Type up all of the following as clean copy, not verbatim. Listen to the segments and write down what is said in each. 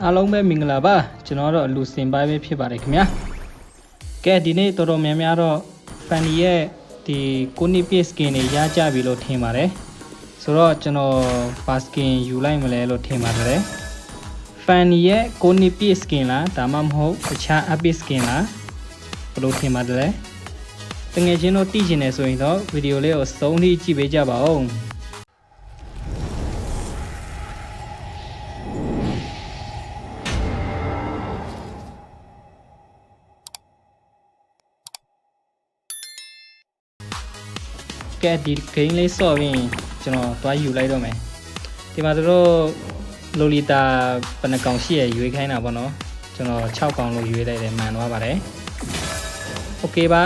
အားလုံးပဲမင်္ဂလာပါကျွန်တော်တော့လူစင်ပိုင်းပဲဖြစ်ပါတယ်ခင်ဗျာကဲဒီနေ့တော်တော်များများတော့ Fanny ရဲ့ဒီကိုနီ piece skin တွေရကြပြီလို့ထင်ပါတယ်ဆိုတော့ကျွန်တော်ဘာ skin ယူလိုက်မလဲလို့ထင်ပါတယ် Fanny ရဲ့ကိုနီ piece skin လားဒါမှမဟုတ်တခြား epic skin လားဘယ်လိုထင်ပါတယ်လဲတကယ်ချင်းတော့သိချင်တယ်ဆိုရင်တော့ဗီဒီယိုလေးကိုစုံထိကြည့်ပေးကြပါဦးကဲဒီဂိမ်းလေးဆော့ပြီးကျွန်တော်သွားယူလိုက်တော့မယ်ဒီမှာတို့လိုလီတာဘယ်နှကောင်ရှိရရွေးခိုင်းတာပေါ့နော်ကျွန်တော်6ကောင်လို့ရွေးလိုက်တယ်မှန်သွားပါတယ်โอเคပါ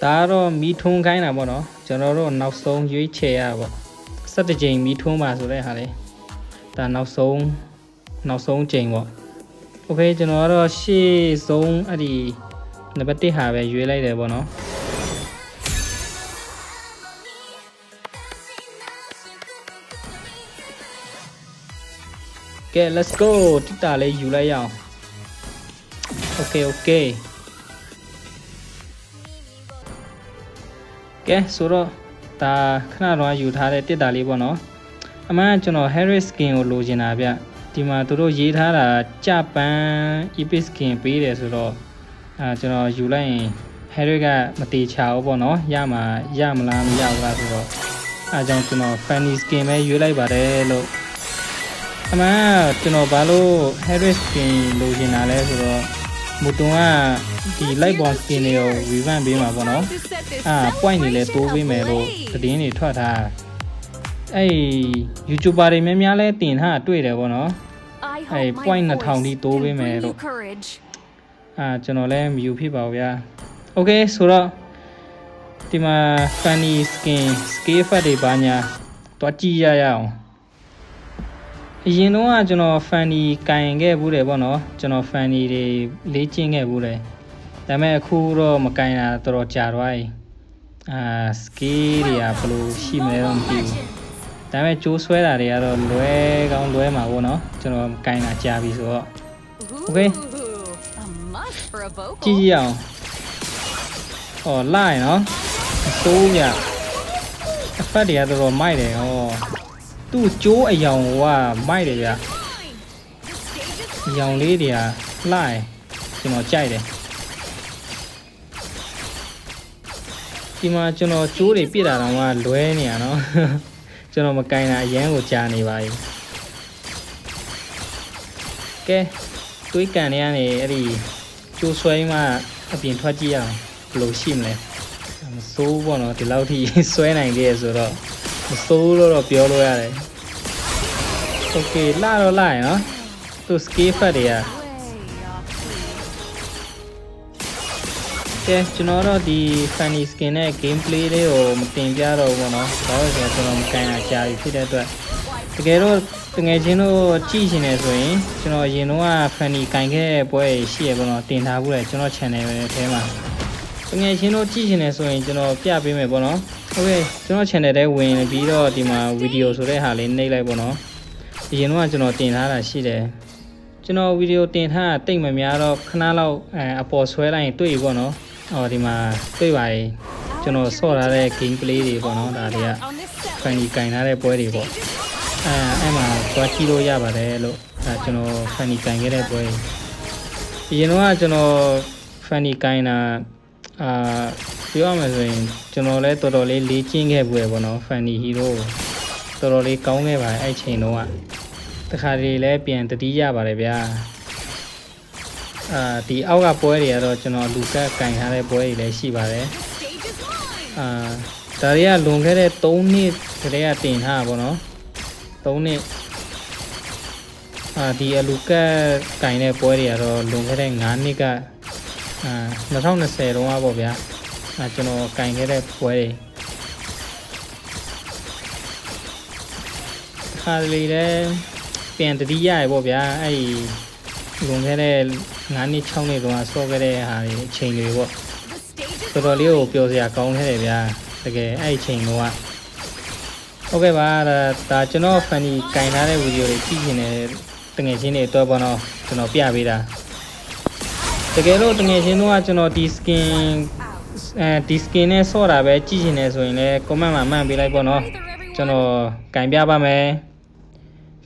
ဒါတော့မီးထွန်းခိုင်းတာပေါ့နော်ကျွန်တော်တို့နောက်ဆုံးရွေးချယ်ရပါ17ကြိမ်မီးထွန်းပါဆိုတဲ့ဟာလေဒါနောက်ဆုံးကြိမ်ပေါ့โอเคကျွန်တော်ကတော့ရှေ့ဆုံးအဲ့ဒီနံပါတ်1ဟာပဲရွေးလိုက်တယ်ပေါ့နော်ကဲ let's go တိတာလေးယူလိုက်ရအောင် okay ကဲဆိုတော့ဒါခဏတော့ယူထားတဲ့တိတာလေးပေါ့နော်အမှန်ကျွန်တော် Harris skin ကိုလိုချင်တာဗျဒီမှာသူတို့ရေးထားတာကြပန်း epic skin ပေးတယ်ဆိုတော့ကျွန်တော်ယူလိုက်ရင် Harry ကမတေချာဘူးပေါ့နော်ရမလားမရဘူးလားဆိုတော့အဲကြောင့်ကျွန်တော် Fanny skin ပဲရွေးလိုက်ပါတယ်လို့အမှန်ကျွန်တော်ဘာလို့ Harry skin လိုချင်တာလဲဆိုတော့မူတုံကဒီ light bond skin တွေကို revamp ပေးမှာပေါ့နော်point တွေလည်းတိုးပေးမယ်လို့သတင်းတွေထွက်ထားအဲ့ YouTuber တွေများများလဲတင်ထားတွေ့တယ်ပေါ့နော်အဲ့ point 2000ထိတိုးပေးမယ်လို့ကျွန်တော်လည်းမယူဖြစ်ပါဘူးဗျာ Okay ဆိုတော့ဒီမှာ Fanny skin scale effect တွေပါညာတွားကြည့်ရအောင်အရင်တော့ကျွန်တော် Fanny ကင်ခဲ့ဘူးတယ်ပေါ့နော်ကျွန်တော် Fanny တွေလေ့ကျင့်ခဲ့ဘူးတယ်ဒါပေမဲ့အခုတော့မကင်တာတော်တော်ကြာသွားပြီscale တွေကဘယ်လိုရှိမလဲတော့မသိဘူးဒါပေမဲ့ကြိုးဆွဲတာတွေကတော့လွဲကောင်းလွဲမှာပေါ့နော်ကျွန်တော်ကင်တာကြာပြီဆိုတော့ Okay ကြည့်ရအောင်လိုက်နော်သိုးပြအဖက်တွေကတော်တော်မိုက်တယ်သူ့ကျိုးအယောင်ကမိုက်တယ်ဗျအယောင်လေးတွေကလိုက်ကျွန်တော်ကြိုက်တယ်ဒီမှာကျွန်တော်ကျိုးတွေပြစ်တာတော့လွဲနေရနော်ကျွန်တော်မကင်တာအရန်ကိုကြာနေပါပြီကဲတွေးကန်နေရနေအဲ့ဒီကျိုးဆွဲမှအပြင်ထွက်ကြည့်ရအောင်ဘယ်လိုရှိမလဲမစိုးဘောနော်ဒီလောက်ထိဆွဲနိုင်သေးရဆိုတော့မစိုးလို့တော့ပြောလို့ရတယ် Okay လာတော့လာရနော်သူ scale effect တွေကကဲကျွန်တော်တော့ဒီ Fanny skin နဲ့ gameplay လေးကိုမတင်ပြတော့ဘူးပေါ့နော်ဘာလို့လဲဆိုတော့ကျွန်တော်မကန်တာကြာပြီဖြစ်တဲ့အတွက်တကယ်တော့တကယ်ချင်းတို့ကြည့်ရှင်နေဆိုရင်ကျွန်တော်အရင်တော့ Fanny ကင်ခဲ့ပွဲရှိရပေါ့နော်တင်ထားဘူးလေကျွန်တော် channel ပဲထဲမှာတကယ်ချင်းတို့ကြည့်ရှင်နေဆိုရင်ကျွန်တော်ပြပေးမယ်ပေါ့နော် Okay ကျွန်တော် channel ထဲဝင်ပြီးတော့ဒီမှာ video ဆိုတဲ့ဟာလေးနှိပ်လိုက်ပေါ့နော်အရင်တော့ကျွန်တော်တင်ထားတာရှိတယ်ကျွန်တော် video တင်ထားတာတိတ်မများတော့ခဏလောက်အပေါ်ဆွဲလိုက်ရင်တွေ့ပြီပေါ့နော်ဒီမှာတွေ့ပါရင်ကျွန်တော်ဆော့ထားတဲ့ gameplay တွေပေါ့နော်ဒါတွေက Fanny ကင်ထားတဲ့ပွဲတွေပေါ့အဲ့မှာသွားကြည့်လို့ရပါတယ်လို့ကျွန်တော် Fanny ကင်ခဲ့တဲ့ပွဲအရင်တော့ကျွန်တော် Fanny ကင်တာပြောရမယ်ဆိုရင်ကျွန်တော်လည်းတော်တော်လေးလေ့ကျင့်ခဲ့ဘူးပေါ့နော် Fanny hero တော်တော်လေးကောင်းခဲ့ပါတယ်အဲ့ချိန်တော့တခါတလေလည်းပြန်တတိရပါတယ်ဗျာဒီအောက်ကပွဲတွေကတော့ကျွန်တော်လူကက်ကင်ထားတဲ့ပွဲတွေလည်းရှိပါတယ်ဒါတွေကလွန်ခဲ့တဲ့3နှစ်တည်းကတင်ထားတာပေါ့နော်3နှစ်ဒီအလူကက်ကင်တဲ့ပွဲတွေကတော့လွန်ခဲ့တဲ့5နှစ်က2020တုန်းကပေါ့ဗျာကျွန်တော်ကင်ခဲ့တဲ့ပွဲတွေတခါတလေလည်းပြန်တတိရရပေါ့ဗျာအဲ့ဒီလွန်ခဲ့တဲ့9နှစ်6နှစ်တုန်းကဆော့ခဲ့တဲ့ဟာတွေအချိန်တွေပေါ့တော်တော်လေးကိုပျော်စရာကောင်းခဲ့တယ်ဗျာတကယ်အဲ့ဒီအချိန်တုန်းက ဟုတ်ကဲ့ပါဒါကျွန်တော် funny ကင်ထားတဲ့ဗီဒီယိုတွေကြည့်နေတယ်တငယ်ချင်းတွေတော့ပေါ့နော်ကျွန်တော်ပြပေးတာတကယ်လို့တငယ်ချင်းတို့ကကျွန်တော်ဒီ skin နဲ့ဆော့တာပဲကြည့်နေတယ်ဆိုရင်လည်း comment မှာမှတ်ပေးလိုက်ပေါ့နော်ကျွန်တော်ကင်ပြပါမယ်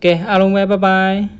ကဲအားလုံးပဲ bye bye